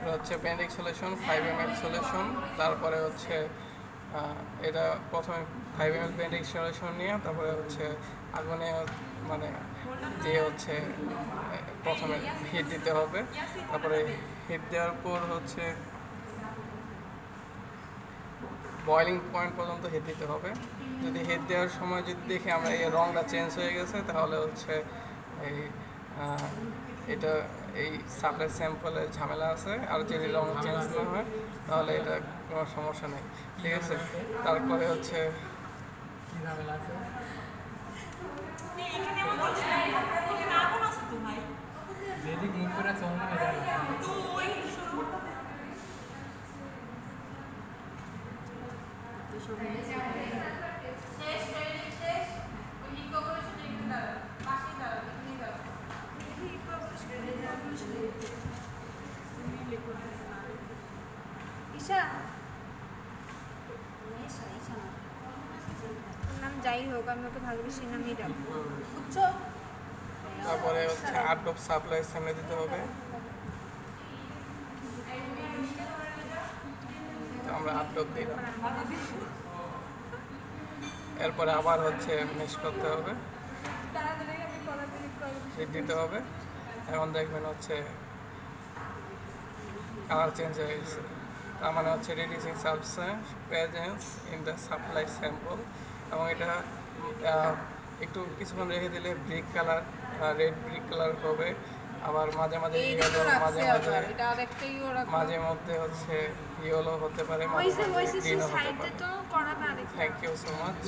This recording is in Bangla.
এটা হচ্ছে বেন্ডিক সলিউশন 5 ml সলিউশন। তারপরে হচ্ছে এটা প্রথমে 5 ml বেন্ডিক সলিউশন নিয়ে তারপরে হচ্ছে আগুনে মানে যে হচ্ছে প্রথমে হিট দিতে হবে। তারপরে হিট দেওয়ার পর হচ্ছে বয়লিং পয়েন্ট পর্যন্ত হিট দিতে হবে। যদি হিট দেওয়ার সময় যদি দেখি আমরা এই রঙটা চেঞ্জ হয়ে গেছে তাহলে হচ্ছে এই এটা এই সাপ্লাই স্যাম্পলের ঝামেলা আছে। আর যদি রং চেঞ্জ না হয় তাহলে এটা কোনো সমস্যা নেই, ঠিক আছে। তারপরে হচ্ছে যাই হোক আমি ওকে ভালোবেসে নামই রাখবো, বুঝছো। তারপরে হচ্ছে 8 ড্রপ সাপ্লাই সামনে দিতে হবে। আমরা 8 ড্রপ দিলাম। এরপরে আবার হচ্ছে মিক্স করতে হবে, হিট দিতে হবে। এখন দেখবেন হচ্ছে কালার চেঞ্জ হয়ে গেছে, তার মানে হচ্ছে reducing substance presence in the supply sample. এবং এটা একটু কিছুক্ষণ রেখে দিলে brick colour, red brick colour হবে। আবার মাঝে মাঝে মাঝে মধ্যে হচ্ছে ইয়েলো হতে পারে, গ্রিনও হতে পারে। Thank you so much.